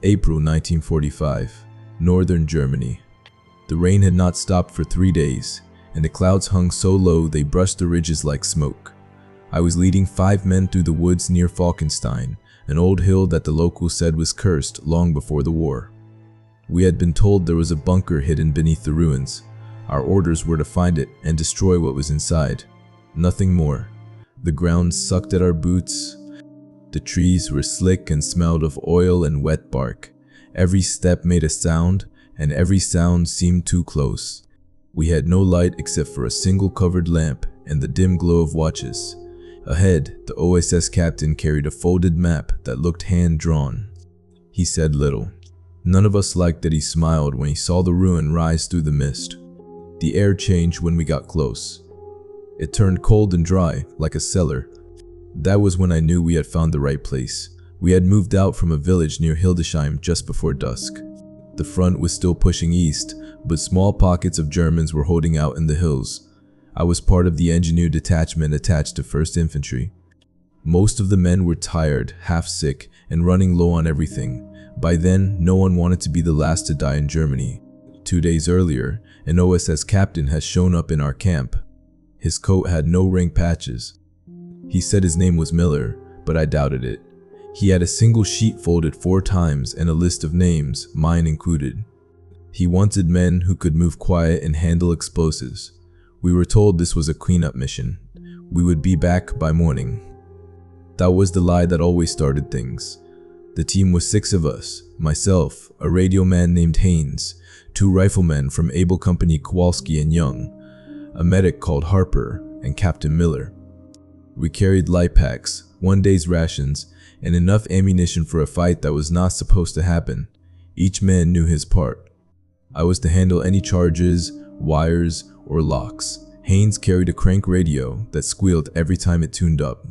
April 1945, northern Germany. The rain had not stopped for 3 days, and the clouds hung so low they brushed the ridges like smoke. I was leading 5 men through the woods near Falkenstein, an old hill that the locals said was cursed long before the war. We had been told there was a bunker hidden beneath the ruins. Our orders were to find it and destroy what was inside. Nothing more. The ground sucked at our boots. The trees were slick and smelled of oil and wet bark. Every step made a sound, and every sound seemed too close. We had no light except for a single covered lamp and the dim glow of watches. Ahead, the OSS captain carried a folded map that looked hand-drawn. He said little. None of us liked that he smiled when he saw the ruin rise through the mist. The air changed when we got close. It turned cold and dry, like a cellar. That was when I knew we had found the right place. We had moved out from a village near Hildesheim just before dusk. The front was still pushing east, but small pockets of Germans were holding out in the hills. I was part of the engineer detachment attached to 1st Infantry. Most of the men were tired, half sick, and running low on everything. By then, no one wanted to be the last to die in Germany. 2 days earlier, an OSS captain had shown up in our camp. His coat had no rank patches. He said his name was Miller, but I doubted it. He had a single sheet folded 4 times and a list of names, mine included. He wanted men who could move quiet and handle explosives. We were told this was a cleanup mission. We would be back by morning. That was the lie that always started things. The team was 6 of us, myself, a radio man named Haynes, 2 riflemen from Able Company Kowalski and Young, a medic called Harper, and Captain Miller. We carried light packs, 1 day's rations, and enough ammunition for a fight that was not supposed to happen. Each man knew his part. I was to handle any charges, wires, or locks. Haynes carried a crank radio that squealed every time it tuned up.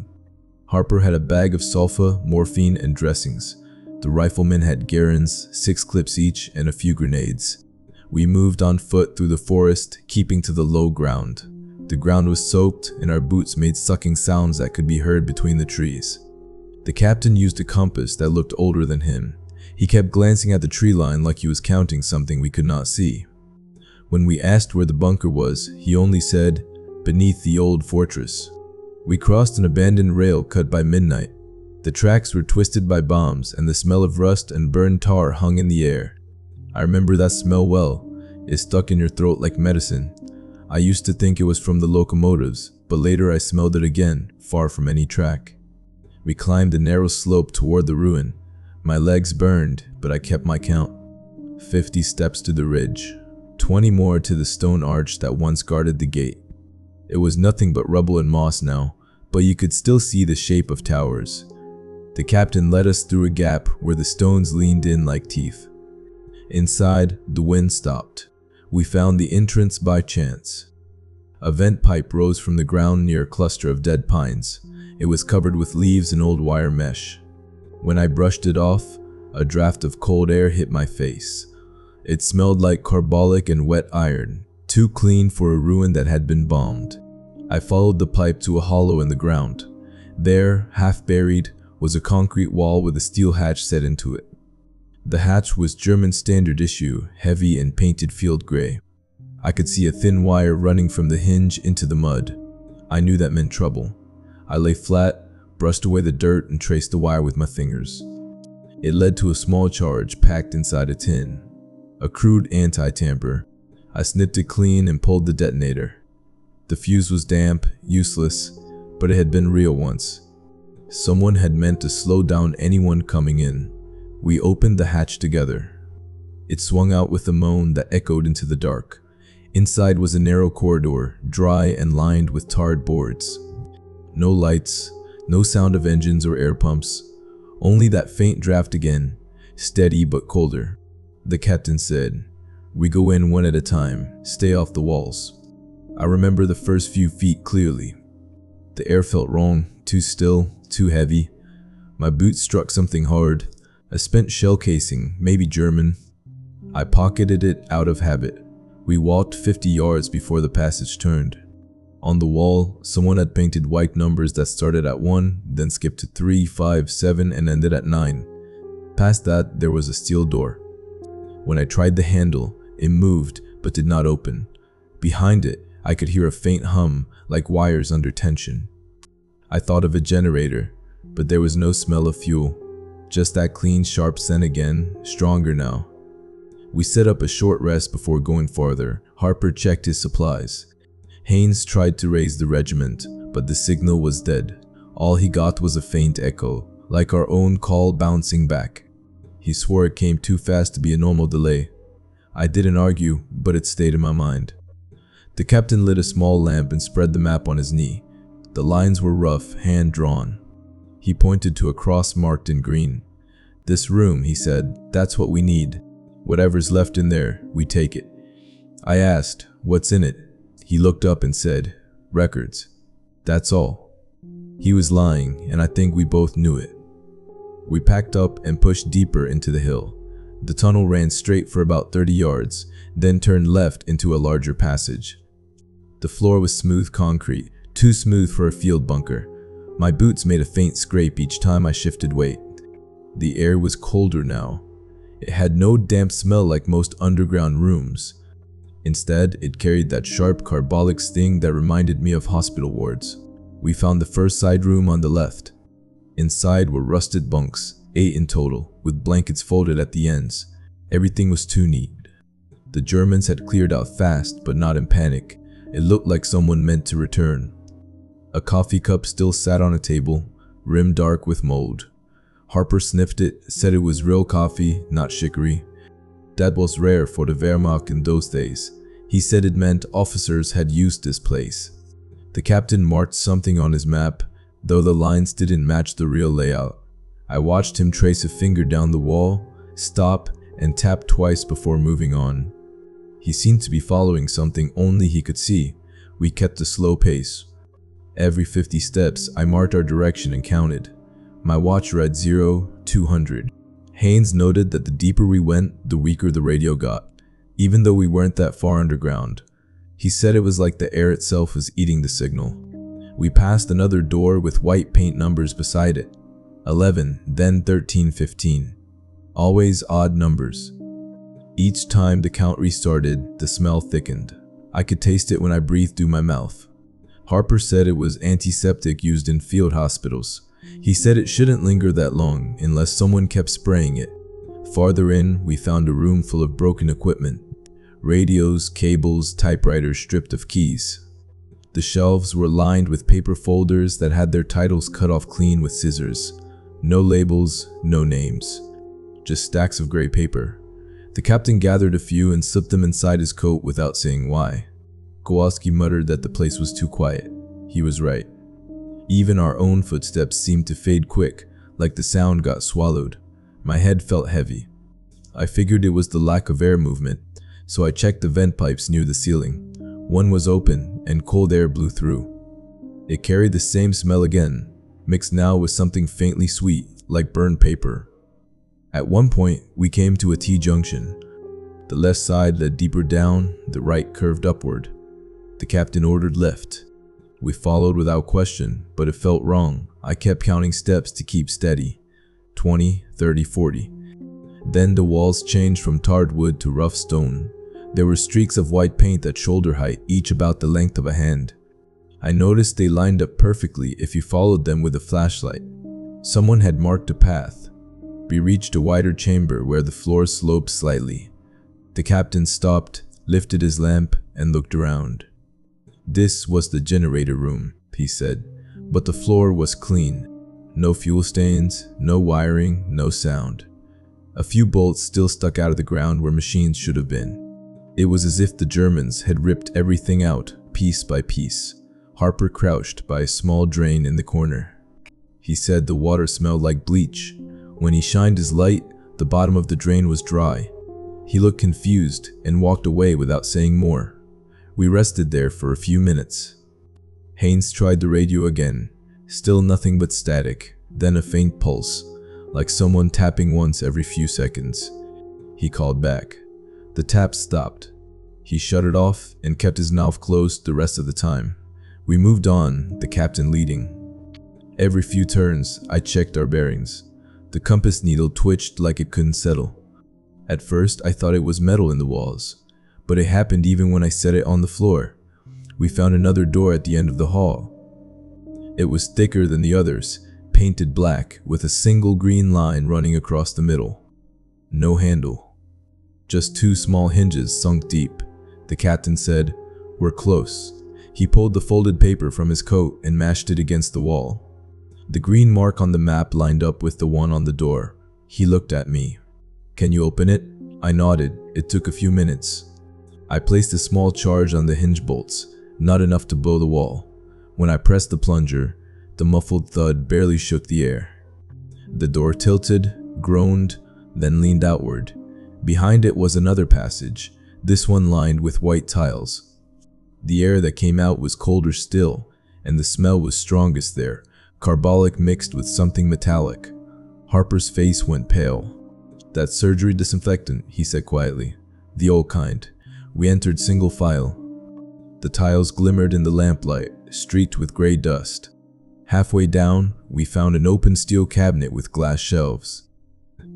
Harper had a bag of sulfa, morphine, and dressings. The riflemen had Garins, 6 clips each, and a few grenades. We moved on foot through the forest, keeping to the low ground. The ground was soaked, and our boots made sucking sounds that could be heard between the trees. The captain used a compass that looked older than him. He kept glancing at the tree line like he was counting something we could not see. When we asked where the bunker was, he only said, "Beneath the old fortress." We crossed an abandoned rail cut by midnight. The tracks were twisted by bombs, and the smell of rust and burned tar hung in the air. I remember that smell well. It stuck in your throat like medicine. I used to think it was from the locomotives, but later I smelled it again, far from any track. We climbed a narrow slope toward the ruin. My legs burned, but I kept my count. 50 steps to the ridge. 20 more to the stone arch that once guarded the gate. It was nothing but rubble and moss now, but you could still see the shape of towers. The captain led us through a gap where the stones leaned in like teeth. Inside, the wind stopped. We found the entrance by chance. A vent pipe rose from the ground near a cluster of dead pines. It was covered with leaves and old wire mesh. When I brushed it off, a draft of cold air hit my face. It smelled like carbolic and wet iron, too clean for a ruin that had been bombed. I followed the pipe to a hollow in the ground. There, half buried, was a concrete wall with a steel hatch set into it. The hatch was German standard issue, heavy and painted field gray. I could see a thin wire running from the hinge into the mud. I knew that meant trouble. I lay flat, brushed away the dirt, and traced the wire with my fingers. It led to a small charge packed inside a tin. A crude anti-tamper. I snipped it clean and pulled the detonator. The fuse was damp, useless, but it had been real once. Someone had meant to slow down anyone coming in. We opened the hatch together. It swung out with a moan that echoed into the dark. Inside was a narrow corridor, dry and lined with tarred boards. No lights, no sound of engines or air pumps, only that faint draft again, steady but colder. The captain said, "We go in one at a time, stay off the walls." I remember the first few feet clearly. The air felt wrong, too still, too heavy. My boots struck something hard, a spent shell casing, maybe German. I pocketed it out of habit. We walked 50 yards before the passage turned. On the wall, someone had painted white numbers that started at 1, then skipped to 3, 5, 7, and ended at 9. Past that, there was a steel door. When I tried the handle, it moved but did not open. Behind it, I could hear a faint hum like wires under tension. I thought of a generator, but there was no smell of fuel. Just that clean, sharp scent again, stronger now. We set up a short rest before going farther. Harper checked his supplies. Haynes tried to raise the regiment, but the signal was dead. All he got was a faint echo, like our own call bouncing back. He swore it came too fast to be a normal delay. I didn't argue, but it stayed in my mind. The captain lit a small lamp and spread the map on his knee. The lines were rough, hand-drawn. He pointed to a cross marked in green. "This room," he said, "that's what we need. Whatever's left in there, we take it." I asked, "What's in it?" He looked up and said, "Records. That's all." He was lying, and I think we both knew it. We packed up and pushed deeper into the hill. The tunnel ran straight for about 30 yards, then turned left into a larger passage. The floor was smooth concrete, too smooth for a field bunker. My boots made a faint scrape each time I shifted weight. The air was colder now. It had no damp smell like most underground rooms. Instead, it carried that sharp carbolic sting that reminded me of hospital wards. We found the first side room on the left. Inside were rusted bunks, 8 in total, with blankets folded at the ends. Everything was too neat. The Germans had cleared out fast, but not in panic. It looked like someone meant to return. A coffee cup still sat on a table, rim dark with mold. Harper sniffed it, said it was real coffee, not chicory. That was rare for the Wehrmacht in those days. He said it meant officers had used this place. The captain marked something on his map, though the lines didn't match the real layout. I watched him trace a finger down the wall, stop, and tap twice before moving on. He seemed to be following something only he could see. We kept a slow pace. Every 50 steps, I marked our direction and counted. My watch read 0, 200. Haynes noted that the deeper we went, the weaker the radio got, even though we weren't that far underground. He said it was like the air itself was eating the signal. We passed another door with white paint numbers beside it. 11, then 13, 15. Always odd numbers. Each time the count restarted, the smell thickened. I could taste it when I breathed through my mouth. Harper said it was antiseptic used in field hospitals. He said it shouldn't linger that long unless someone kept spraying it. Farther in, we found a room full of broken equipment. Radios, cables, typewriters stripped of keys. The shelves were lined with paper folders that had their titles cut off clean with scissors. No labels, no names. Just stacks of gray paper. The captain gathered a few and slipped them inside his coat without saying why. Kowalski muttered that the place was too quiet. He was right. Even our own footsteps seemed to fade quick, like the sound got swallowed. My head felt heavy. I figured it was the lack of air movement, so I checked the vent pipes near the ceiling. One was open, and cold air blew through. It carried the same smell again, mixed now with something faintly sweet, like burned paper. At one point, we came to a T-junction. The left side led deeper down, the right curved upward. The captain ordered left. We followed without question, but it felt wrong. I kept counting steps to keep steady. 20, 30, 40. Then the walls changed from tarred wood to rough stone. There were streaks of white paint at shoulder height, each about the length of a hand. I noticed they lined up perfectly if you followed them with a flashlight. Someone had marked a path. We reached a wider chamber where the floor sloped slightly. The captain stopped, lifted his lamp, and looked around. This was the generator room, he said, but the floor was clean. No fuel stains, no wiring, no sound. A few bolts still stuck out of the ground where machines should have been. It was as if the Germans had ripped everything out, piece by piece. Harper crouched by a small drain in the corner. He said the water smelled like bleach. When he shined his light, the bottom of the drain was dry. He looked confused and walked away without saying more. We rested there for a few minutes. Haynes tried the radio again. Still nothing but static, then a faint pulse, like someone tapping once every few seconds. He called back. The tap stopped. He shut it off and kept his mouth closed the rest of the time. We moved on, the captain leading. Every few turns, I checked our bearings. The The compass needle twitched like it couldn't settle. At first, I thought it was metal in the walls, but it happened even when I set it on the floor. We found another door at the end of the hall. It was thicker than the others, painted black, with a single green line running across the middle. No handle. Just two small hinges sunk deep. The captain said, "We're close." He pulled the folded paper from his coat and mashed it against the wall. The green mark on the map lined up with the one on the door. He looked at me. "Can you open it?" I nodded. It took a few minutes. I placed a small charge on the hinge bolts, not enough to blow the wall. When I pressed the plunger, the muffled thud barely shook the air. The door tilted, groaned, then leaned outward. Behind it was another passage, this one lined with white tiles. The air that came out was colder still, and the smell was strongest there, carbolic mixed with something metallic. Harper's face went pale. "That's surgery disinfectant," he said quietly. "The old kind." We entered single file. The tiles glimmered in the lamplight, streaked with gray dust. Halfway down, we found an open steel cabinet with glass shelves.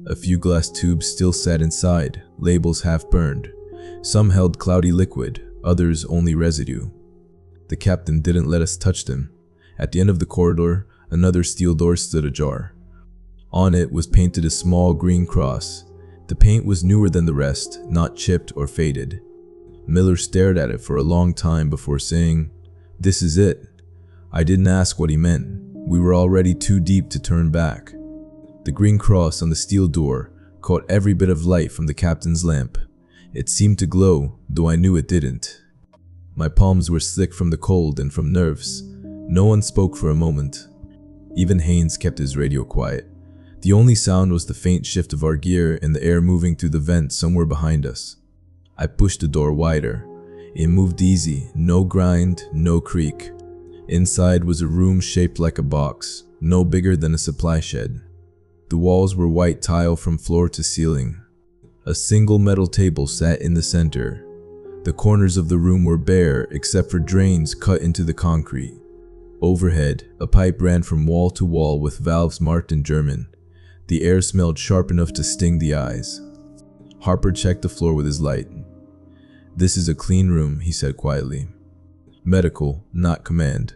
A few glass tubes still sat inside, labels half burned. Some held cloudy liquid, others only residue. The captain didn't let us touch them. At the end of the corridor, another steel door stood ajar. On it was painted a small green cross. The paint was newer than the rest, not chipped or faded. Miller stared at it for a long time before saying, "This is it." I didn't ask what he meant. We were already too deep to turn back. The green cross on the steel door caught every bit of light from the captain's lamp. It seemed to glow, though I knew it didn't. My palms were slick from the cold and from nerves. No one spoke for a moment. Even Haynes kept his radio quiet. The only sound was the faint shift of our gear and the air moving through the vent somewhere behind us. I pushed the door wider. It moved easy, no grind, no creak. Inside was a room shaped like a box, no bigger than a supply shed. The walls were white tile from floor to ceiling. A single metal table sat in the center. The corners of the room were bare except for drains cut into the concrete. Overhead, a pipe ran from wall to wall with valves marked in German. The air smelled sharp enough to sting the eyes. Harper checked the floor with his light. "This is a clean room," he said quietly. "Medical, not command."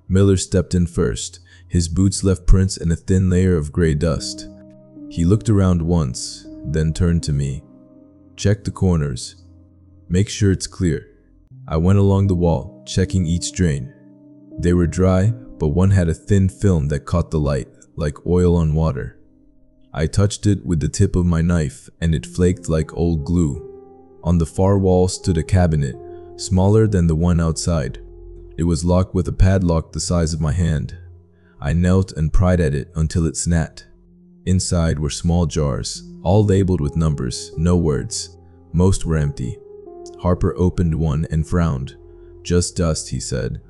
Miller stepped in first. His boots left prints and a thin layer of gray dust. He looked around once, then turned to me. "Check the corners. Make sure it's clear." I went along the wall, checking each drain. They were dry, but one had a thin film that caught the light, like oil on water. I touched it with the tip of my knife, and it flaked like old glue. On the far wall stood a cabinet, smaller than the one outside. It was locked with a padlock the size of my hand. I knelt and pried at it until it snapped. Inside were small jars, all labeled with numbers, no words. Most were empty. Harper opened one and frowned. "Just dust," he said.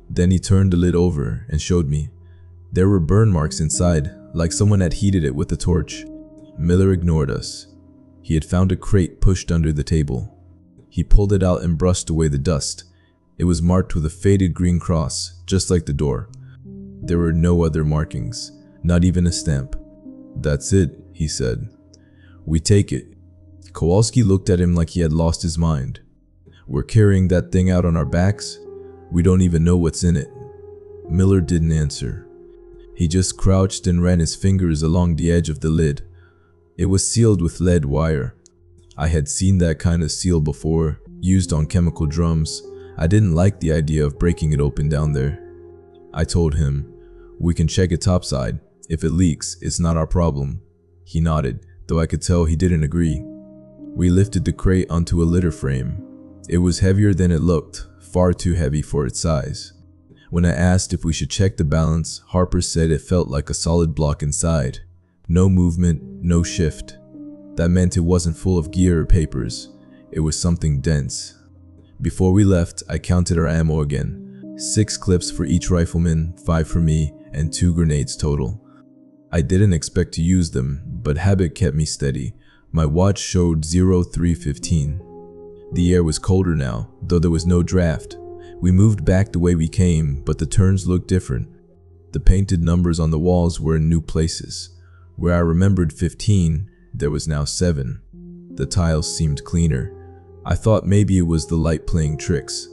Then he turned the lid over and showed me. There were burn marks inside, like someone had heated it with a torch. Miller ignored us. He had found a crate pushed under the table. He pulled it out and brushed away the dust. It was marked with a faded green cross, just like the door. There were no other markings, not even a stamp. "That's it," he said. "We take it." Kowalski looked at him like he had lost his mind. "We're carrying that thing out on our backs? We don't even know what's in it." Miller didn't answer. He just crouched and ran his fingers along the edge of the lid. It was sealed with lead wire. I had seen that kind of seal before, used on chemical drums. I didn't like the idea of breaking it open down there. I told him, "We can check it topside. If it leaks, it's not our problem." He nodded, though I could tell he didn't agree. We lifted the crate onto a litter frame. It was heavier than it looked, far too heavy for its size. When I asked if we should check the balance, Harper said it felt like a solid block inside. No movement, no shift. That meant it wasn't full of gear or papers. It was something dense. Before we left, I counted our ammo again. 6 clips for each rifleman, 5 for me, and 2 grenades total. I didn't expect to use them, but habit kept me steady. My watch showed 03:15. The air was colder now, though there was no draft. We moved back the way we came, but the turns looked different. The painted numbers on the walls were in new places. Where I remembered 15, there was now 7. The tiles seemed cleaner. I thought maybe it was the light playing tricks.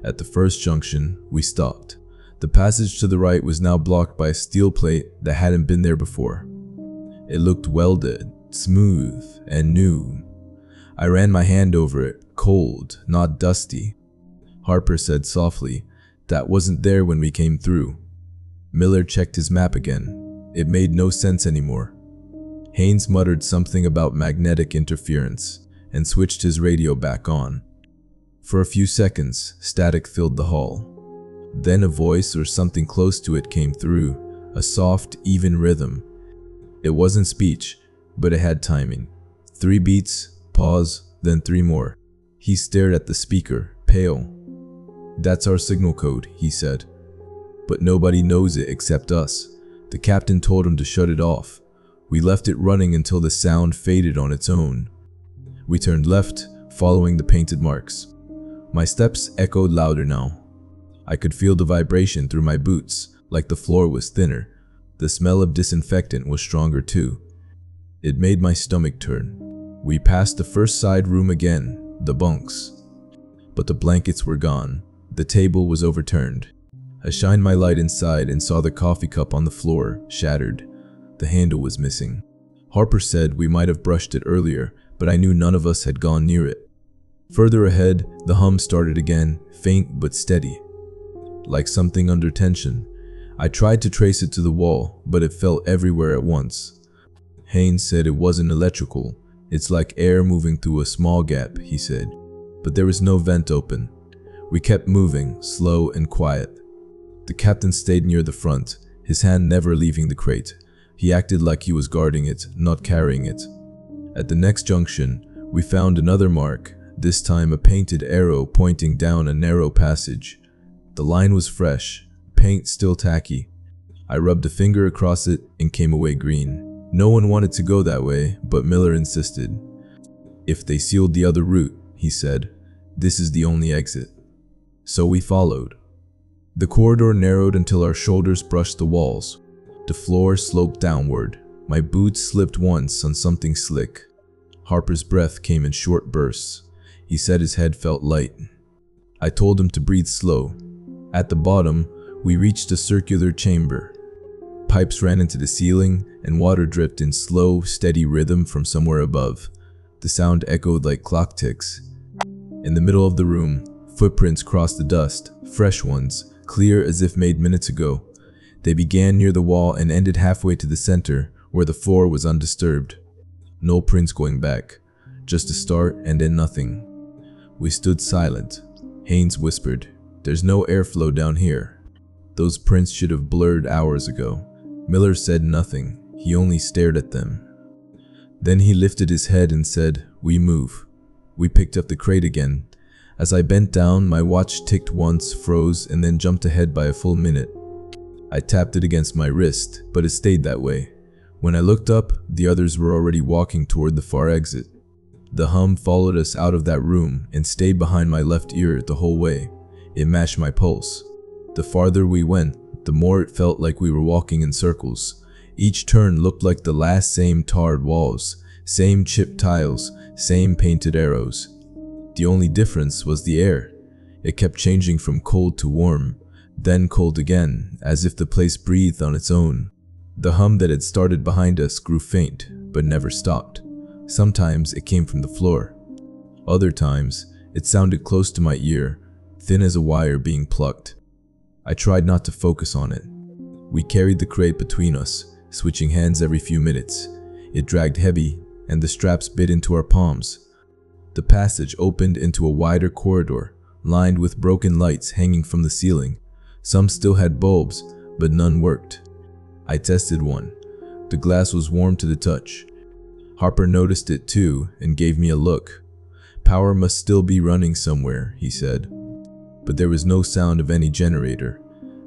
At the first junction, we stopped. The passage to the right was now blocked by a steel plate that hadn't been there before. It looked welded, smooth, and new. I ran my hand over it, cold, not dusty. Harper said softly, "That wasn't there when we came through." Miller checked his map again. It made no sense anymore. Haynes muttered something about magnetic interference and switched his radio back on. For a few seconds, static filled the hall. Then a voice or something close to it came through, a soft, even rhythm. It wasn't speech, but it had timing. 3 beats, pause, then 3 more. He stared at the speaker, pale. "That's our signal code," he said. "But nobody knows it except us. The captain told him to shut it off. We left it running until the sound faded on its own." We turned left, following the painted marks. My steps echoed louder now. I could feel the vibration through my boots, like the floor was thinner. The smell of disinfectant was stronger too. It made my stomach turn. We passed the first side room again, the bunks. But the blankets were gone. The table was overturned. I shined my light inside and saw the coffee cup on the floor, shattered. The handle was missing. Harper said we might have brushed it earlier, but I knew none of us had gone near it. Further ahead, the hum started again, faint but steady. Like something under tension. I tried to trace it to the wall, but it fell everywhere at once. Haynes said it wasn't electrical. "It's like air moving through a small gap," he said. But there was no vent open. We kept moving, slow and quiet. The captain stayed near the front, his hand never leaving the crate. He acted like he was guarding it, not carrying it. At the next junction, we found another mark, this time a painted arrow pointing down a narrow passage. The line was fresh, paint still tacky. I rubbed a finger across it and came away green. No one wanted to go that way, but Miller insisted. "If they sealed the other route," he said, "this is the only exit." So we followed. The corridor narrowed until our shoulders brushed the walls. The floor sloped downward. My boots slipped once on something slick. Harper's breath came in short bursts. He said his head felt light. I told him to breathe slow. At the bottom, we reached a circular chamber. Pipes ran into the ceiling, and water dripped in slow, steady rhythm from somewhere above. The sound echoed like clock ticks. In the middle of the room, footprints crossed the dust, fresh ones, clear as if made minutes ago. They began near the wall and ended halfway to the center, where the floor was undisturbed. No prints going back, just a start and then nothing. We stood silent. Haynes whispered, "There's no airflow down here. Those prints should have blurred hours ago." Miller said nothing. He only stared at them. Then he lifted his head and said, "We move." We picked up the crate again. As I bent down, my watch ticked once, froze, and then jumped ahead by a full minute. I tapped it against my wrist, but it stayed that way. When I looked up, the others were already walking toward the far exit. The hum followed us out of that room and stayed behind my left ear the whole way. It matched my pulse. The farther we went, the more it felt like we were walking in circles. Each turn looked like the last, same tarred walls, same chipped tiles, same painted arrows. The only difference was the air. It kept changing from cold to warm, then cold again, as if the place breathed on its own. The hum that had started behind us grew faint, but never stopped. Sometimes it came from the floor. Other times, it sounded close to my ear, thin as a wire being plucked. I tried not to focus on it. We carried the crate between us, switching hands every few minutes. It dragged heavy, and the straps bit into our palms. The passage opened into a wider corridor, lined with broken lights hanging from the ceiling. Some still had bulbs, but none worked. I tested one. The glass was warm to the touch. Harper noticed it too and gave me a look. "Power must still be running somewhere," he said. But there was no sound of any generator.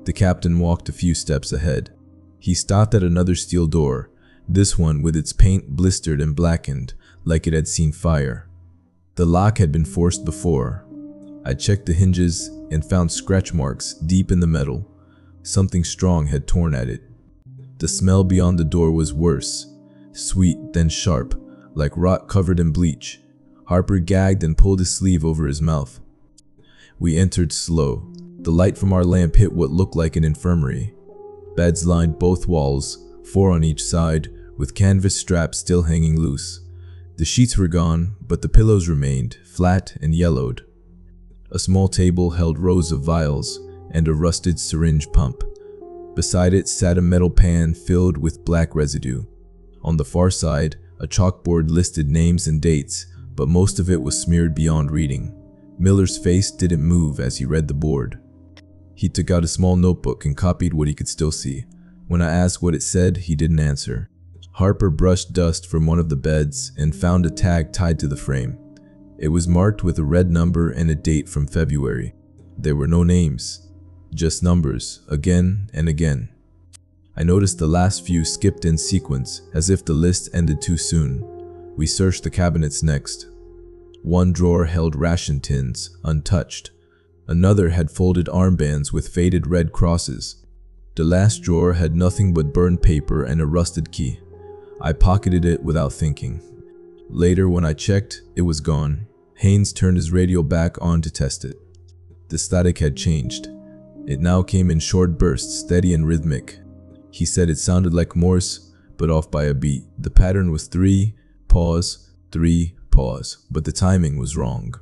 The captain walked a few steps ahead. He stopped at another steel door, this one with its paint blistered and blackened, like it had seen fire. The lock had been forced before. I checked the hinges and found scratch marks deep in the metal. Something strong had torn at it. The smell beyond the door was worse, sweet then sharp, like rot covered in bleach. Harper gagged and pulled his sleeve over his mouth. We entered slow. The light from our lamp hit what looked like an infirmary. Beds lined both walls, 4 on each side, with canvas straps still hanging loose. The sheets were gone, but the pillows remained, flat and yellowed. A small table held rows of vials and a rusted syringe pump. Beside it sat a metal pan filled with black residue. On the far side, a chalkboard listed names and dates, but most of it was smeared beyond reading. Miller's face didn't move as he read the board. He took out a small notebook and copied what he could still see. When I asked what it said, he didn't answer. Harper brushed dust from one of the beds and found a tag tied to the frame. It was marked with a red number and a date from February. There were no names, just numbers, again and again. I noticed the last few skipped in sequence, as if the list ended too soon. We searched the cabinets next. One drawer held ration tins, untouched. Another had folded armbands with faded red crosses. The last drawer had nothing but burned paper and a rusted key. I pocketed it without thinking. Later, when I checked, it was gone. Haynes turned his radio back on to test it. The static had changed. It now came in short bursts, steady and rhythmic. He said it sounded like Morse, but off by a beat. The pattern was 3, pause, 3, pause, but the timing was wrong.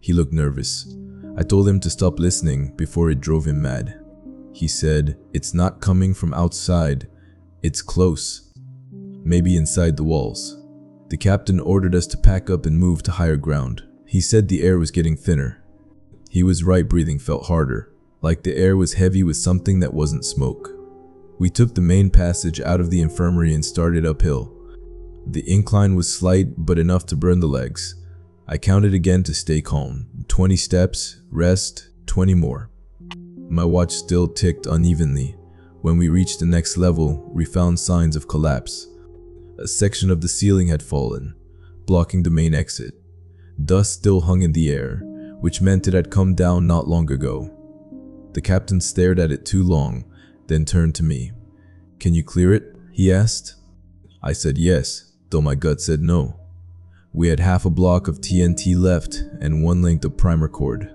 He looked nervous. I told him to stop listening before it drove him mad. He said, "It's not coming from outside. It's close. Maybe inside the walls." The captain ordered us to pack up and move to higher ground. He said the air was getting thinner. He was right, breathing felt harder, like the air was heavy with something that wasn't smoke. We took the main passage out of the infirmary and started uphill. The incline was slight, but enough to burn the legs. I counted again to stay calm. 20 steps, rest, 20 more. My watch still ticked unevenly. When we reached the next level, we found signs of collapse. A section of the ceiling had fallen, blocking the main exit. Dust still hung in the air, which meant it had come down not long ago. The captain stared at it too long, then turned to me. "Can you clear it?" he asked. I said yes, though my gut said no. We had half a block of TNT left and 1 length of primer cord.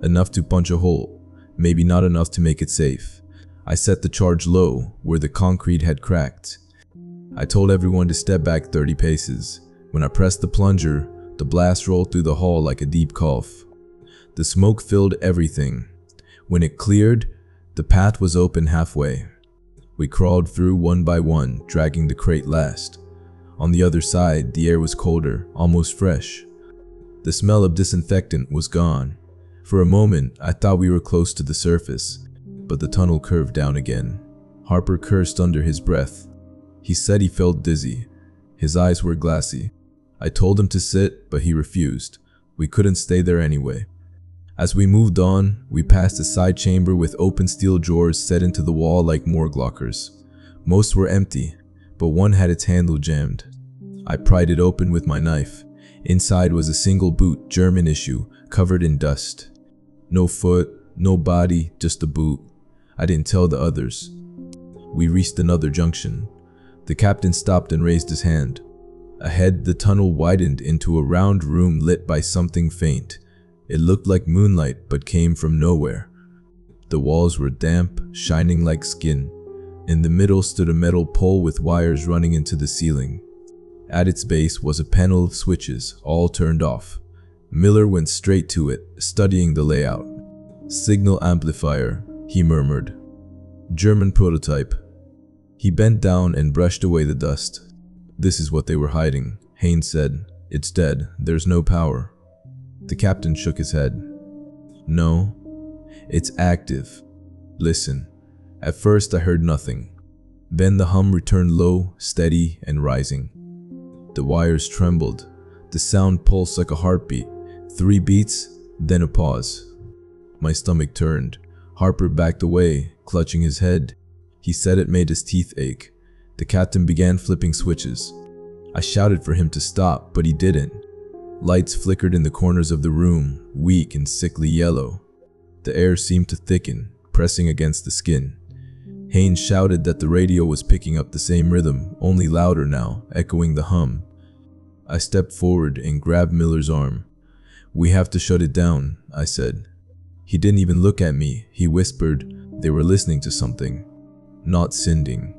Enough to punch a hole, maybe not enough to make it safe. I set the charge low, where the concrete had cracked. I told everyone to step back 30 paces. When I pressed the plunger, the blast rolled through the hall like a deep cough. The smoke filled everything. When it cleared, the path was open halfway. We crawled through one by one, dragging the crate last. On the other side, the air was colder, almost fresh. The smell of disinfectant was gone. For a moment, I thought we were close to the surface, but the tunnel curved down again. Harper cursed under his breath. He said he felt dizzy. His eyes were glassy. I told him to sit, but he refused. We couldn't stay there anyway. As we moved on, we passed a side chamber with open steel drawers set into the wall like morgue lockers. Most were empty, but one had its handle jammed. I pried it open with my knife. Inside was a single boot, German issue, covered in dust. No foot, no body, just a boot. I didn't tell the others. We reached another junction. The captain stopped and raised his hand. Ahead, the tunnel widened into a round room lit by something faint. It looked like moonlight, but came from nowhere. The walls were damp, shining like skin. In the middle stood a metal pole with wires running into the ceiling. At its base was a panel of switches, all turned off. Miller went straight to it, studying the layout. "Signal amplifier," he murmured. "German prototype." He bent down and brushed away the dust. "This is what they were hiding," Haynes said. "It's dead. There's no power." The captain shook his head. "No, it's active. Listen." At first I heard nothing. Then the hum returned low, steady, and rising. The wires trembled. The sound pulsed like a heartbeat. 3 beats, then a pause. My stomach turned. Harper backed away, clutching his head. He said it made his teeth ache. The captain began flipping switches. I shouted for him to stop, but he didn't. Lights flickered in the corners of the room, weak and sickly yellow. The air seemed to thicken, pressing against the skin. Haynes shouted that the radio was picking up the same rhythm, only louder now, echoing the hum. I stepped forward and grabbed Miller's arm. "We have to shut it down," I said. He didn't even look at me. He whispered they were listening to something, not sending.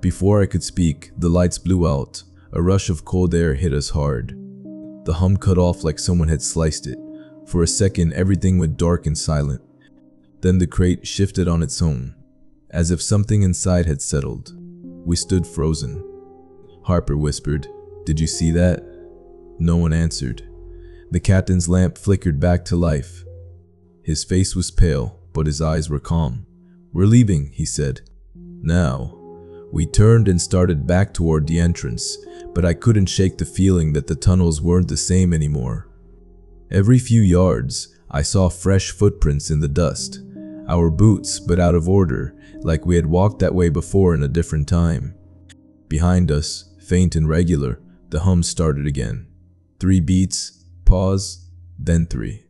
Before I could speak, the lights blew out. A rush of cold air hit us hard. The hum cut off like someone had sliced it. For a second, everything went dark and silent. Then the crate shifted on its own, as if something inside had settled. We stood frozen. Harper whispered, "Did you see that?" No one answered. The captain's lamp flickered back to life. His face was pale, but his eyes were calm. "We're leaving," he said. "Now." We turned and started back toward the entrance, but I couldn't shake the feeling that the tunnels weren't the same anymore. Every few yards, I saw fresh footprints in the dust. Our boots, but out of order, like we had walked that way before in a different time. Behind us, faint and regular, the hum started again. 3 beats, pause, then 3.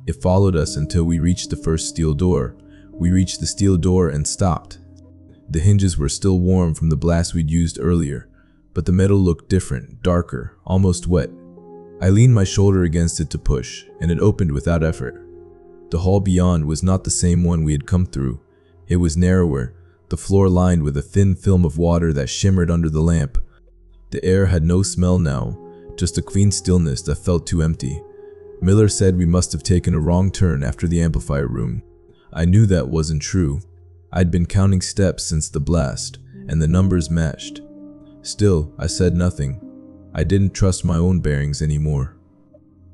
It followed us until we reached the first steel door. We reached the steel door and stopped. The hinges were still warm from the blast we'd used earlier, but the metal looked different, darker, almost wet. I leaned my shoulder against it to push, and it opened without effort. The hall beyond was not the same one we had come through. It was narrower, the floor lined with a thin film of water that shimmered under the lamp. The air had no smell now, just a clean stillness that felt too empty. Miller said we must have taken a wrong turn after the amplifier room. I knew that wasn't true. I'd been counting steps since the blast, and the numbers matched. Still, I said nothing. I didn't trust my own bearings anymore.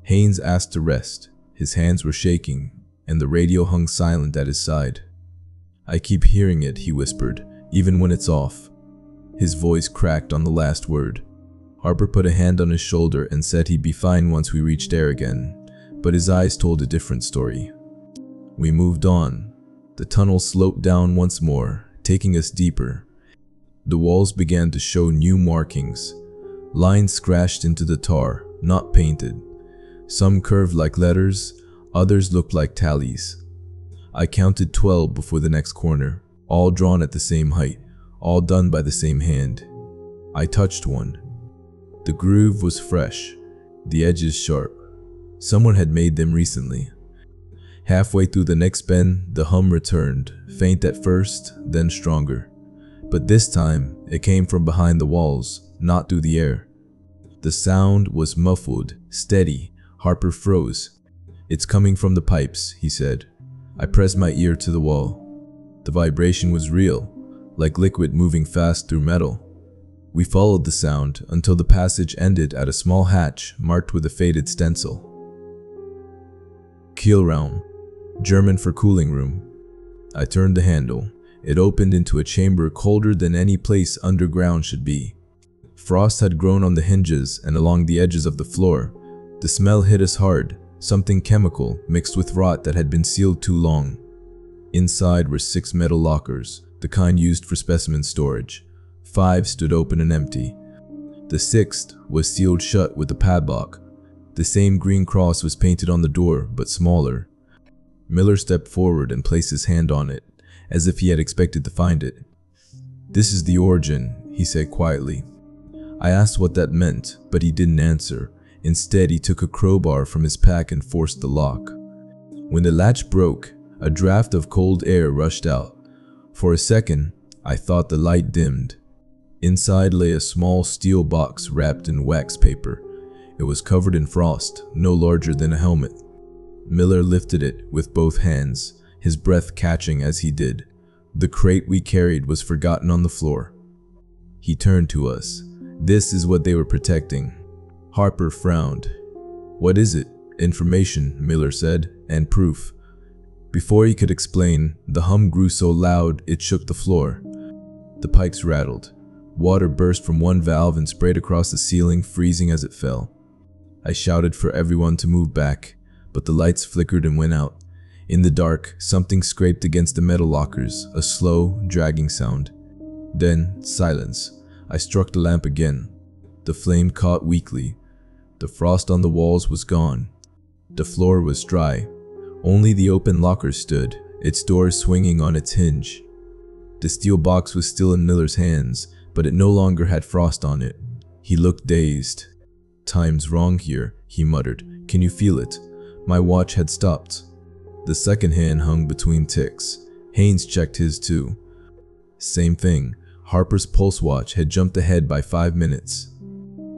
Haynes asked to rest. His hands were shaking, and the radio hung silent at his side. "I keep hearing it," he whispered, "even when it's off." His voice cracked on the last word. Harper put a hand on his shoulder and said he'd be fine once we reached air again, but his eyes told a different story. We moved on. The tunnel sloped down once more, taking us deeper. The walls began to show new markings, lines scratched into the tar, not painted. Some curved like letters, others looked like tallies. I counted 12 before the next corner, all drawn at the same height, all done by the same hand. I touched one. The groove was fresh, the edges sharp. Someone had made them recently. Halfway through the next bend, the hum returned, faint at first, then stronger. But this time, it came from behind the walls, not through the air. The sound was muffled, steady. Harper froze. "It's coming from the pipes," he said. I pressed my ear to the wall. The vibration was real, like liquid moving fast through metal. We followed the sound until the passage ended at a small hatch marked with a faded stencil. Kielraum, German for cooling room. I turned the handle. It opened into a chamber colder than any place underground should be. Frost had grown on the hinges and along the edges of the floor. The smell hit us hard, something chemical mixed with rot that had been sealed too long. Inside were 6 metal lockers, the kind used for specimen storage. 5 stood open and empty. The 6th was sealed shut with a padlock. The same green cross was painted on the door, but smaller. Miller stepped forward and placed his hand on it, as if he had expected to find it. "This is the origin," he said quietly. I asked what that meant, but he didn't answer. Instead, he took a crowbar from his pack and forced the lock. When the latch broke, a draft of cold air rushed out. For a second, I thought the light dimmed. Inside lay a small steel box wrapped in wax paper. It was covered in frost, no larger than a helmet. Miller lifted it with both hands, his breath catching as he did. The crate we carried was forgotten on the floor. He turned to us. "This is what they were protecting." Harper frowned. "What is it?" "Information," Miller said, "and proof." Before he could explain, the hum grew so loud it shook the floor. The pipes rattled. Water burst from one valve and sprayed across the ceiling, freezing as it fell. I shouted for everyone to move back, but the lights flickered and went out. In the dark, something scraped against the metal lockers, a slow, dragging sound. Then, silence. I struck the lamp again. The flame caught weakly. The frost on the walls was gone. The floor was dry. Only the open locker stood, its door swinging on its hinge. The steel box was still in Miller's hands, but it no longer had frost on it. He looked dazed. "Time's wrong here," he muttered. "Can you feel it?" My watch had stopped. The second hand hung between ticks. Haynes checked his too. Same thing. Harper's pulse watch had jumped ahead by 5 minutes.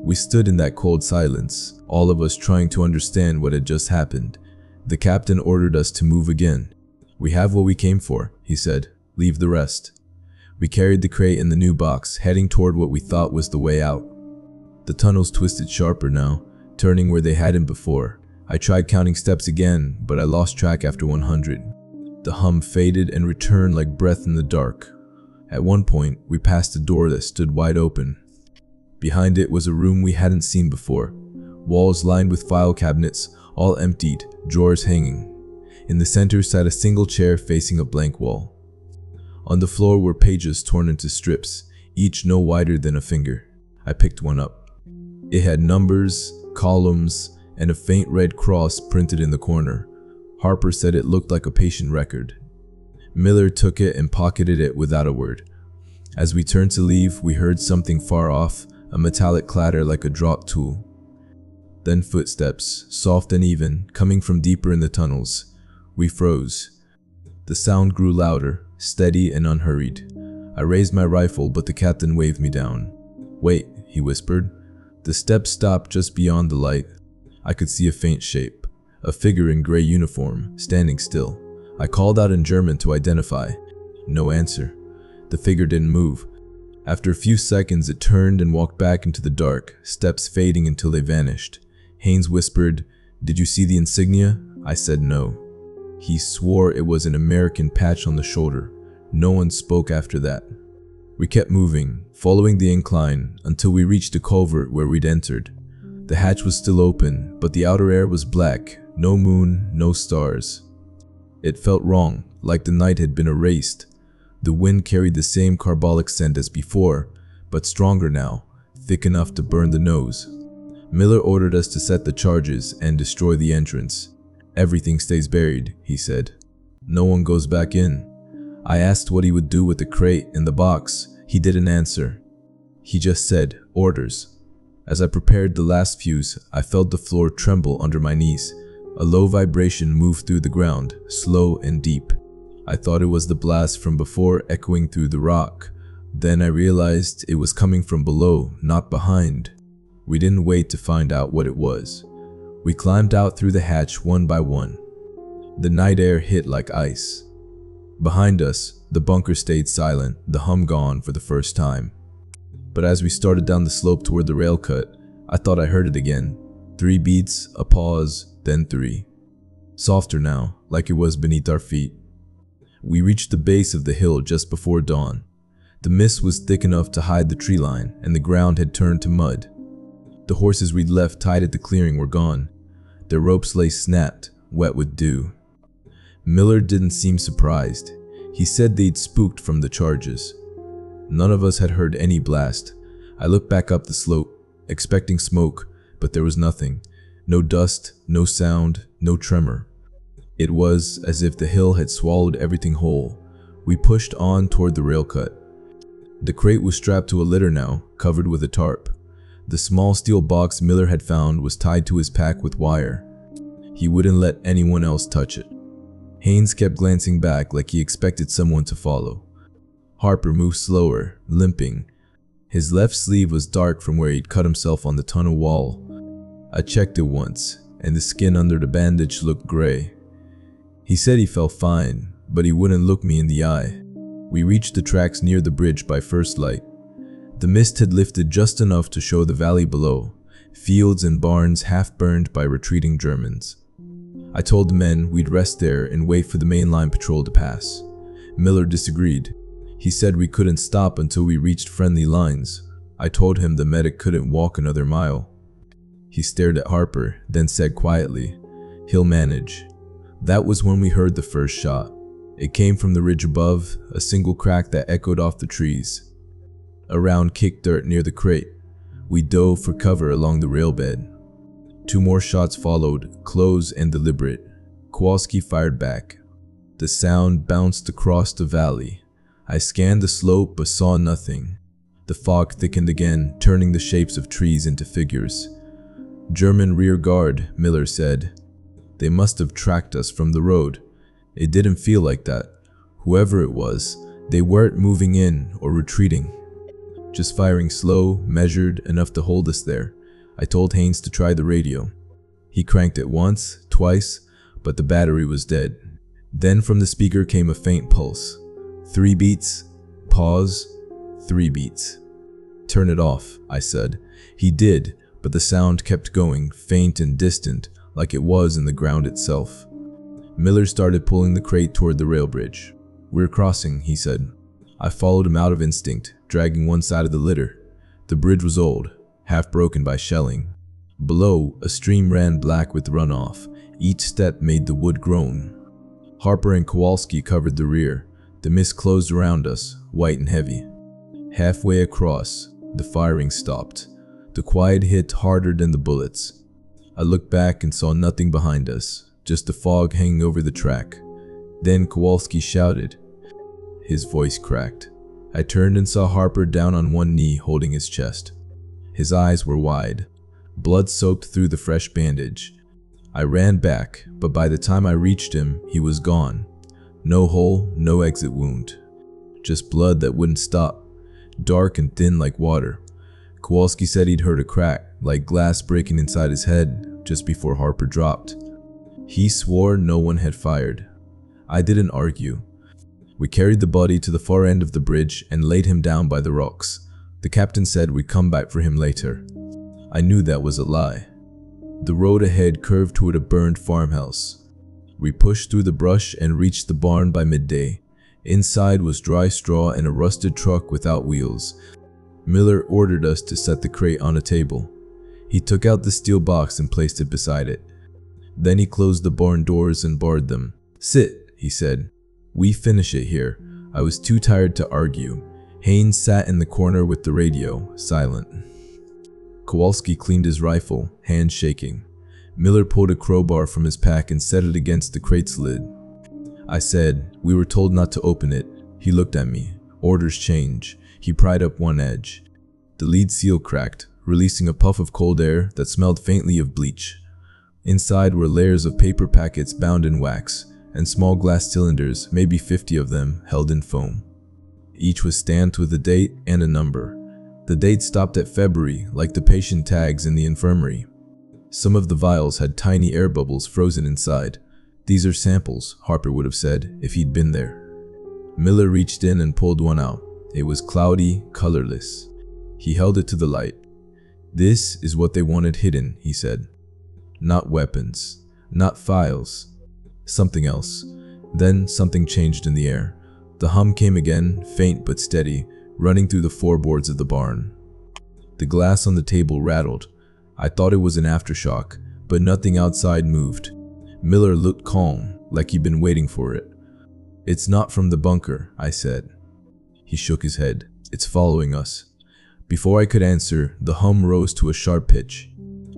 We stood in that cold silence, all of us trying to understand what had just happened. The captain ordered us to move again. "We have what we came for," he said. "Leave the rest." We carried the crate in the new box, heading toward what we thought was the way out. The tunnels twisted sharper now, turning where they hadn't before. I tried counting steps again, but I lost track after 100. The hum faded and returned like breath in the dark. At one point, we passed a door that stood wide open. Behind it was a room we hadn't seen before. Walls lined with file cabinets, all emptied, drawers hanging. In the center sat a single chair facing a blank wall. On the floor were pages torn into strips, each no wider than a finger. I picked one up. It had numbers, columns, and a faint red cross printed in the corner. Harper said it looked like a patient record. Miller took it and pocketed it without a word. As we turned to leave, we heard something far off, a metallic clatter like a drop tool. Then footsteps, soft and even, coming from deeper in the tunnels. We froze. The sound grew louder, steady and unhurried. I raised my rifle, but the captain waved me down. "Wait," he whispered. The steps stopped just beyond the light. I could see a faint shape, a figure in gray uniform, standing still. I called out in German to identify. No answer. The figure didn't move. After a few seconds, it turned and walked back into the dark, steps fading until they vanished. Haynes whispered, "Did you see the insignia?" I said no. He swore it was an American patch on the shoulder. No one spoke after that. We kept moving, following the incline, until we reached the culvert where we'd entered. The hatch was still open, but the outer air was black, no moon, no stars. It felt wrong, like the night had been erased. The wind carried the same carbolic scent as before, but stronger now, thick enough to burn the nose. Miller ordered us to set the charges and destroy the entrance. "Everything stays buried," he said. "No one goes back in." I asked what he would do with the crate and the box. He didn't answer. He just said, "Orders." As I prepared the last fuse, I felt the floor tremble under my knees. A low vibration moved through the ground, slow and deep. I thought it was the blast from before echoing through the rock. Then I realized it was coming from below, not behind. We didn't wait to find out what it was. We climbed out through the hatch one by one. The night air hit like ice. Behind us, the bunker stayed silent, the hum gone for the first time. But as we started down the slope toward the rail cut, I thought I heard it again. 3 beats, a pause, then 3. Softer now, like it was beneath our feet. We reached the base of the hill just before dawn. The mist was thick enough to hide the tree line, and the ground had turned to mud. The horses we'd left tied at the clearing were gone. Their ropes lay snapped, wet with dew. Miller didn't seem surprised. He said they'd spooked from the charges. None of us had heard any blast. I looked back up the slope, expecting smoke, but there was nothing. No dust, no sound, no tremor. It was as if the hill had swallowed everything whole. We pushed on toward the rail cut. The crate was strapped to a litter now, covered with a tarp. The small steel box Miller had found was tied to his pack with wire. He wouldn't let anyone else touch it. Haynes kept glancing back like he expected someone to follow. Harper moved slower, limping. His left sleeve was dark from where he'd cut himself on the tunnel wall. I checked it once, and the skin under the bandage looked gray. He said he felt fine, but he wouldn't look me in the eye. We reached the tracks near the bridge by first light. The mist had lifted just enough to show the valley below, fields and barns half burned by retreating Germans. I told the men we'd rest there and wait for the mainline patrol to pass. Miller disagreed. He said we couldn't stop until we reached friendly lines. I told him the medic couldn't walk another mile. He stared at Harper, then said quietly, "He'll manage." That was when we heard the first shot. It came from the ridge above, a single crack that echoed off the trees. A round kicked dirt near the crate. We dove for cover along the rail bed. 2 more shots followed, close and deliberate. Kowalski fired back. The sound bounced across the valley. I scanned the slope but saw nothing. The fog thickened again, turning the shapes of trees into figures. German rear guard, Miller said. They must have tracked us from the road. It didn't feel like that. Whoever it was, they weren't moving in or retreating. Just firing slow, measured, enough to hold us there. I told Haynes to try the radio. He cranked it once, twice, but the battery was dead. Then from the speaker came a faint pulse. 3 beats, pause, 3 beats. Turn it off, I said. He did, but the sound kept going, faint and distant, like it was in the ground itself. Miller started pulling the crate toward the rail bridge. We're crossing, he said. I followed him out of instinct, dragging one side of the litter. The bridge was old, half broken by shelling. Below, a stream ran black with runoff. Each step made the wood groan. Harper and Kowalski covered the rear. The mist closed around us, white and heavy. Halfway across, the firing stopped. The quiet hit harder than the bullets. I looked back and saw nothing behind us, just the fog hanging over the track. Then Kowalski shouted. His voice cracked. I turned and saw Harper down on one knee holding his chest. His eyes were wide. Blood soaked through the fresh bandage. I ran back, but by the time I reached him, he was gone. No hole, no exit wound. Just blood that wouldn't stop, dark and thin like water. Kowalski said he'd heard a crack, like glass breaking inside his head, just before Harper dropped. He swore no one had fired. I didn't argue. We carried the body to the far end of the bridge and laid him down by the rocks. The captain said we'd come back for him later. I knew that was a lie. The road ahead curved toward a burned farmhouse. We pushed through the brush and reached the barn by midday. Inside was dry straw and a rusted truck without wheels. Miller ordered us to set the crate on a table. He took out the steel box and placed it beside it. Then he closed the barn doors and barred them. Sit, he said. We finish it here. I was too tired to argue. Haynes sat in the corner with the radio, silent. Kowalski cleaned his rifle, hands shaking. Miller pulled a crowbar from his pack and set it against the crate's lid. I said, we were told not to open it. He looked at me. Orders change. He pried up one edge. The lead seal cracked, releasing a puff of cold air that smelled faintly of bleach. Inside were layers of paper packets bound in wax, and small glass cylinders, maybe 50 of them, held in foam. Each was stamped with a date and a number. The date stopped at February, like the patient tags in the infirmary. Some of the vials had tiny air bubbles frozen inside. These are samples, Harper would have said if he'd been there. Miller reached in and pulled one out. It was cloudy, colorless. He held it to the light. This is what they wanted hidden, he said. Not weapons, not files. Something else. Then something changed in the air. The hum came again, faint but steady, running through the floorboards of the barn. The glass on the table rattled. I thought it was an aftershock, but nothing outside moved. Miller looked calm, like he'd been waiting for it. It's not from the bunker, I said. He shook his head. It's following us. Before I could answer, the hum rose to a sharp pitch.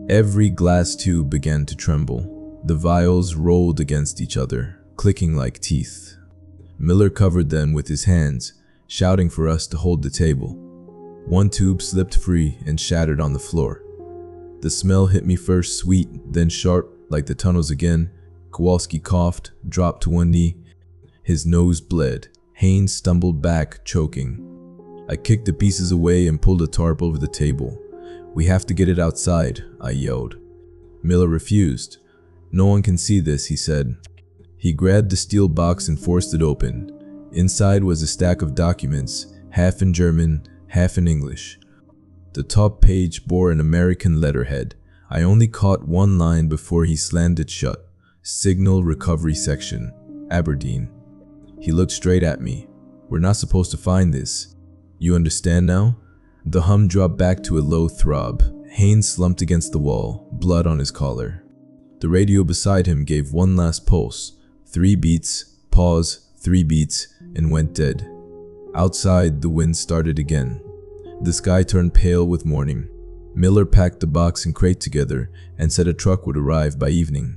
Every glass tube began to tremble. The vials rolled against each other, clicking like teeth. Miller covered them with his hands, shouting for us to hold the table. One tube slipped free and shattered on the floor. The smell hit me first sweet, then sharp, like the tunnels again. Kowalski coughed, dropped to one knee. His nose bled. Haynes stumbled back, choking. I kicked the pieces away and pulled a tarp over the table. We have to get it outside, I yelled. Miller refused. No one can see this, he said. He grabbed the steel box and forced it open. Inside was a stack of documents, half in German, half in English. The top page bore an American letterhead. I only caught one line before he slammed it shut. Signal Recovery Section, Aberdeen. He looked straight at me. We're not supposed to find this. You understand now? The hum dropped back to a low throb. Haynes slumped against the wall, blood on his collar. The radio beside him gave one last pulse. 3 beats, pause, 3 beats, and went dead. Outside, the wind started again. The sky turned pale with morning. Miller packed the box and crate together and said a truck would arrive by evening.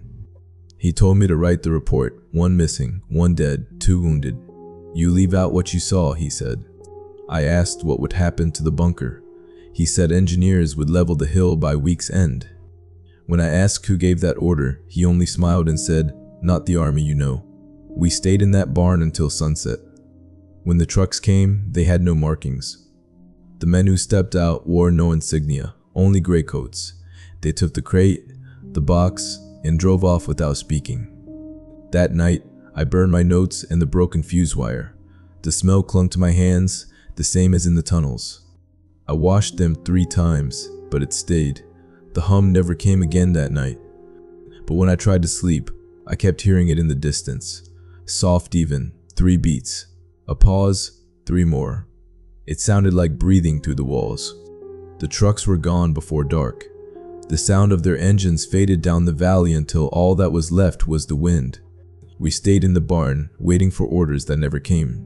He told me to write the report. 1 missing, 1 dead, 2 wounded. "You leave out what you saw," he said. I asked what would happen to the bunker. He said engineers would level the hill by week's end. When I asked who gave that order, he only smiled and said, "Not the army, you know." We stayed in that barn until sunset. When the trucks came, they had no markings. The men who stepped out wore no insignia, only gray coats. They took the crate, the box, and drove off without speaking. That night, I burned my notes and the broken fuse wire. The smell clung to my hands, the same as in the tunnels. I washed them 3 times, but it stayed. The hum never came again that night. But when I tried to sleep, I kept hearing it in the distance. Soft even, 3 beats. A pause, 3 more. It sounded like breathing through the walls. The trucks were gone before dark. The sound of their engines faded down the valley until all that was left was the wind. We stayed in the barn, waiting for orders that never came.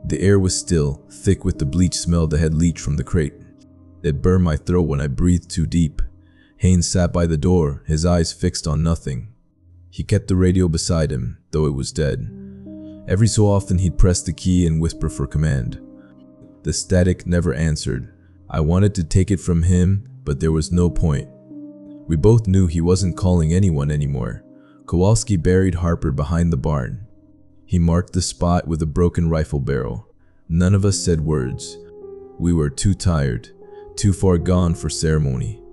The air was still, thick with the bleach smell that had leached from the crate. It burned my throat when I breathed too deep. Haynes sat by the door, his eyes fixed on nothing. He kept the radio beside him, though it was dead. Every so often he'd press the key and whisper for command. The static never answered. I wanted to take it from him, but there was no point. We both knew he wasn't calling anyone anymore. Kowalski buried Harper behind the barn. He marked the spot with a broken rifle barrel. None of us said words. We were too tired, too far gone for ceremony.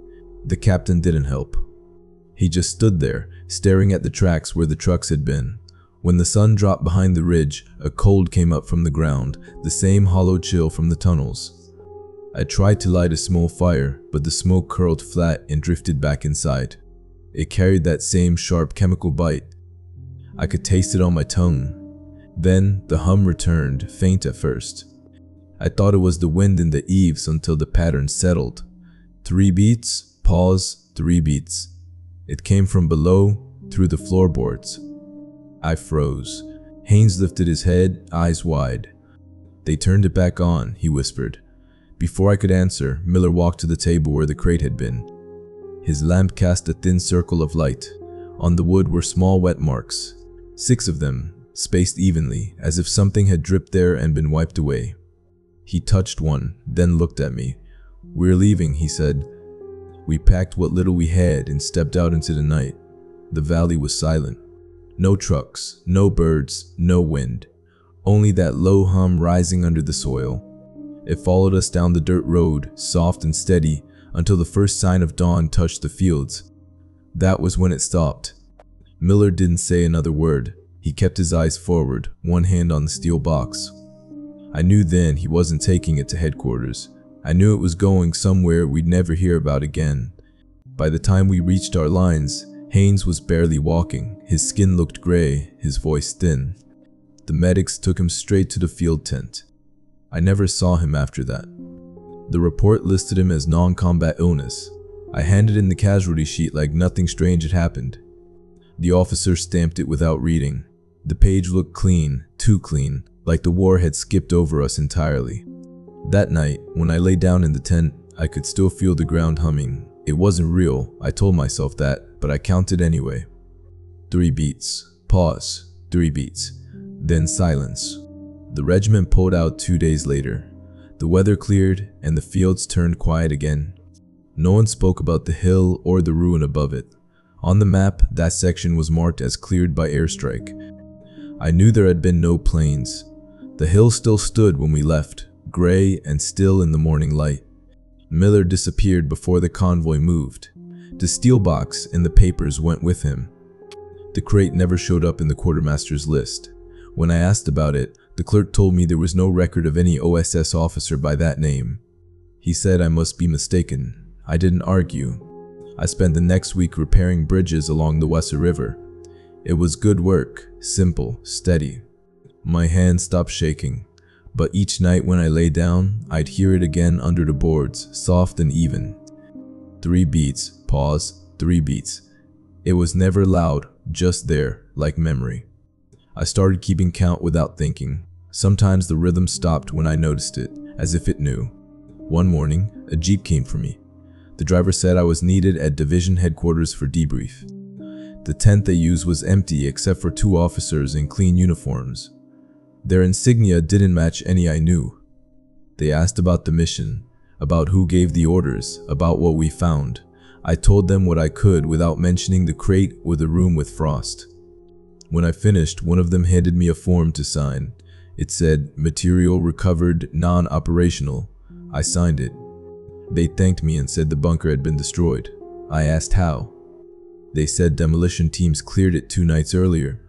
The captain didn't help. He just stood there, staring at the tracks where the trucks had been. When the sun dropped behind the ridge, a cold came up from the ground, the same hollow chill from the tunnels. I tried to light a small fire, but the smoke curled flat and drifted back inside. It carried that same sharp chemical bite. I could taste it on my tongue. Then the hum returned, faint at first. I thought it was the wind in the eaves until the pattern settled. 3 beats, pause, 3 beats. It came from below, through the floorboards. I froze. Haynes lifted his head, eyes wide. "They turned it back on," he whispered. Before I could answer, Miller walked to the table where the crate had been. His lamp cast a thin circle of light. On the wood were small wet marks, 6 of them, spaced evenly, as if something had dripped there and been wiped away. He touched one, then looked at me. "We're leaving," he said. We packed what little we had and stepped out into the night. The valley was silent. No trucks, no birds, no wind. Only that low hum rising under the soil. It followed us down the dirt road, soft and steady, until the first sign of dawn touched the fields. That was when it stopped. Miller didn't say another word. He kept his eyes forward, one hand on the steel box. I knew then he wasn't taking it to headquarters. I knew it was going somewhere we'd never hear about again. By the time we reached our lines, Haynes was barely walking. His skin looked gray, his voice thin. The medics took him straight to the field tent. I never saw him after that. The report listed him as non-combat illness. I handed in the casualty sheet like nothing strange had happened. The officer stamped it without reading. The page looked clean, too clean, like the war had skipped over us entirely. That night, when I lay down in the tent, I could still feel the ground humming. It wasn't real, I told myself that, but I counted anyway. 3 beats, pause, 3 beats, then silence. The regiment pulled out 2 days later. The weather cleared and the fields turned quiet again. No one spoke about the hill or the ruin above it. On the map, that section was marked as cleared by airstrike. I knew there had been no planes. The hill still stood when we left, gray and still in the morning light. Miller disappeared before the convoy moved. The steel box and the papers went with him. The crate never showed up in the quartermaster's list. When I asked about it, the clerk told me there was no record of any OSS officer by that name. He said I must be mistaken. I didn't argue. I spent the next week repairing bridges along the Weser River. It was good work, simple, steady. My hands stopped shaking, but each night when I lay down, I'd hear it again under the boards, soft and even. 3 beats, pause, 3 beats. It was never loud, just there, like memory. I started keeping count without thinking. Sometimes the rhythm stopped when I noticed it, as if it knew. One morning, a jeep came for me. The driver said I was needed at division headquarters for debrief. The tent they used was empty except for 2 officers in clean uniforms. Their insignia didn't match any I knew. They asked about the mission, about who gave the orders, about what we found. I told them what I could without mentioning the crate or the room with frost. When I finished, one of them handed me a form to sign. It said, "Material recovered, non-operational." I signed it. They thanked me and said the bunker had been destroyed. I asked how. They said demolition teams cleared it 2 nights earlier.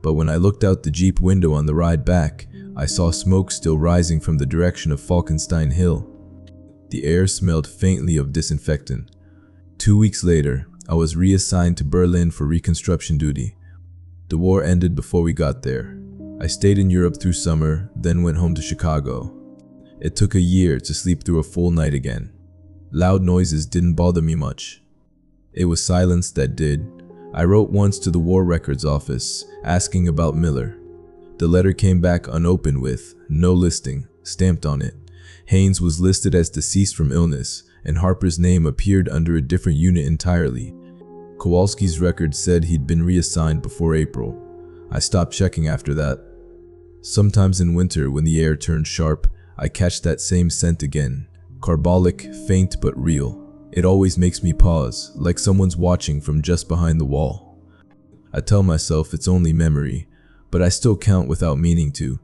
But when I looked out the Jeep window on the ride back, I saw smoke still rising from the direction of Falkenstein Hill. The air smelled faintly of disinfectant. 2 weeks later, I was reassigned to Berlin for reconstruction duty. The war ended before we got there. I stayed in Europe through summer, then went home to Chicago. It took a year to sleep through a full night again. Loud noises didn't bother me much. It was silence that did. I wrote once to the War Records office, asking about Miller. The letter came back unopened with "no listing" stamped on it. Haynes was listed as deceased from illness, and Harper's name appeared under a different unit entirely. Kowalski's record said he'd been reassigned before April. I stopped checking after that. Sometimes in winter, when the air turns sharp, I catch that same scent again. Carbolic, faint but real. It always makes me pause, like someone's watching from just behind the wall. I tell myself it's only memory, but I still count without meaning to.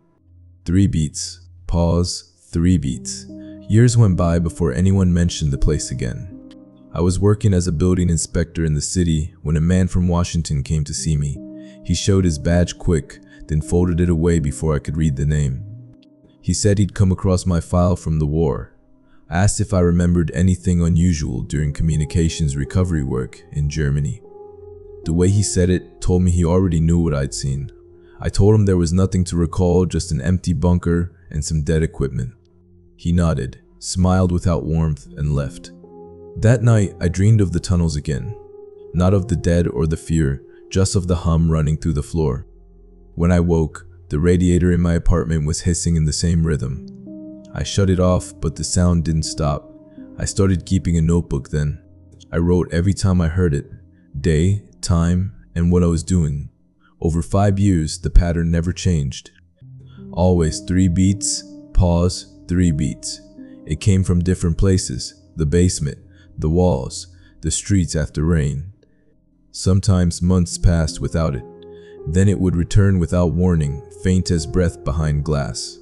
3 beats, pause, 3 beats. Years went by before anyone mentioned the place again. I was working as a building inspector in the city when a man from Washington came to see me. He showed his badge quick, then folded it away before I could read the name. He said he'd come across my file from the war. I asked if I remembered anything unusual during communications recovery work in Germany. The way he said it told me he already knew what I'd seen. I told him there was nothing to recall, just an empty bunker and some dead equipment. He nodded, smiled without warmth, and left. That night, I dreamed of the tunnels again. Not of the dead or the fear, just of the hum running through the floor. When I woke, the radiator in my apartment was hissing in the same rhythm. I shut it off, but the sound didn't stop. I started keeping a notebook then. I wrote every time I heard it, day, time, and what I was doing. Over 5 years, the pattern never changed. Always 3 beats, pause, 3 beats. It came from different places, the basement, the walls, the streets after rain. Sometimes months passed without it. Then it would return without warning, faint as breath behind glass.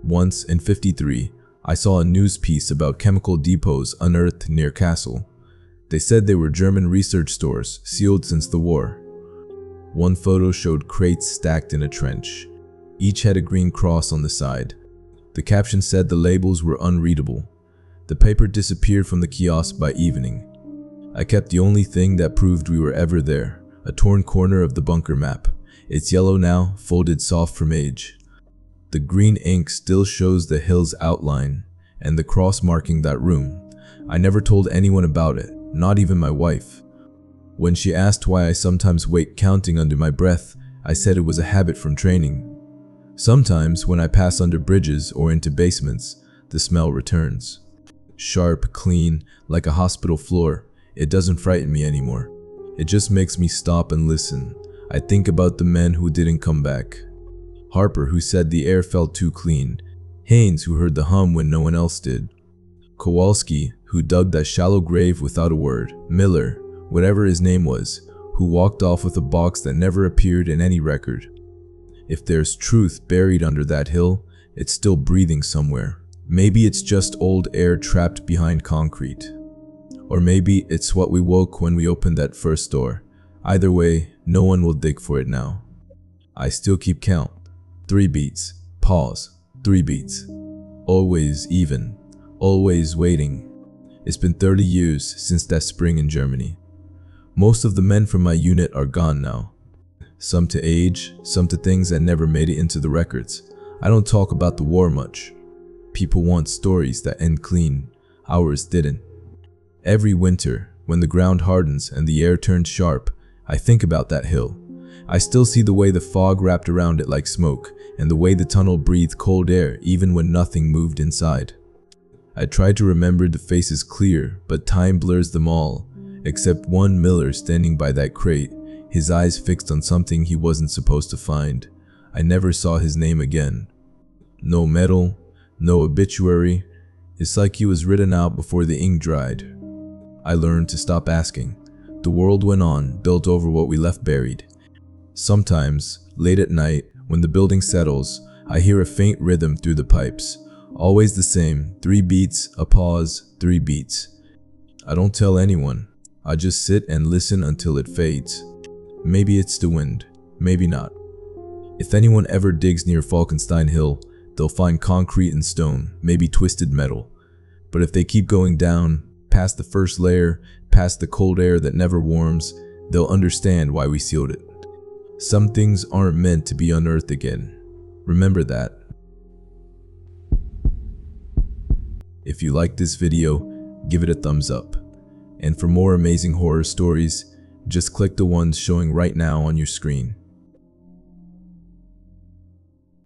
Once, in '53, I saw a news piece about chemical depots unearthed near Kassel. They said they were German research stores, sealed since the war. One photo showed crates stacked in a trench. Each had a green cross on the side. The caption said the labels were unreadable. The paper disappeared from the kiosk by evening. I kept the only thing that proved we were ever there, a torn corner of the bunker map. It's yellow now, folded soft from age. The green ink still shows the hill's outline and the cross marking that room. I never told anyone about it, not even my wife. When she asked why I sometimes wait counting under my breath, I said it was a habit from training. Sometimes when I pass under bridges or into basements, the smell returns. Sharp, clean, like a hospital floor. It doesn't frighten me anymore. It just makes me stop and listen. I think about the men who didn't come back. Harper, who said the air felt too clean. Haynes, who heard the hum when no one else did. Kowalski, who dug that shallow grave without a word. Miller, whatever his name was, who walked off with a box that never appeared in any record. If there's truth buried under that hill, it's still breathing somewhere. Maybe it's just old air trapped behind concrete. Or maybe it's what we woke when we opened that first door. Either way, no one will dig for it now. I still keep count. 3 beats, pause, 3 beats. Always even, always waiting. It's been 30 years since that spring in Germany. Most of the men from my unit are gone now. Some to age, some to things that never made it into the records. I don't talk about the war much. People want stories that end clean. Ours didn't. Every winter, when the ground hardens and the air turns sharp, I think about that hill. I still see the way the fog wrapped around it like smoke, and the way the tunnel breathed cold air even when nothing moved inside. I tried to remember the faces clear, but time blurs them all, except one Miller standing by that crate, his eyes fixed on something he wasn't supposed to find. I never saw his name again. No medal, no obituary. It's like he was written out before the ink dried. I learned to stop asking. The world went on, built over what we left buried. Sometimes, late at night, when the building settles, I hear a faint rhythm through the pipes. Always the same, 3 beats, a pause, 3 beats. I don't tell anyone. I just sit and listen until it fades. Maybe it's the wind, maybe not. If anyone ever digs near Falkenstein Hill, they'll find concrete and stone, maybe twisted metal. But if they keep going down, past the first layer, past the cold air that never warms, they'll understand why we sealed it. Some things aren't meant to be unearthed again. Remember that. If you like this video, give it a thumbs up. And for more amazing horror stories, just click the ones showing right now on your screen.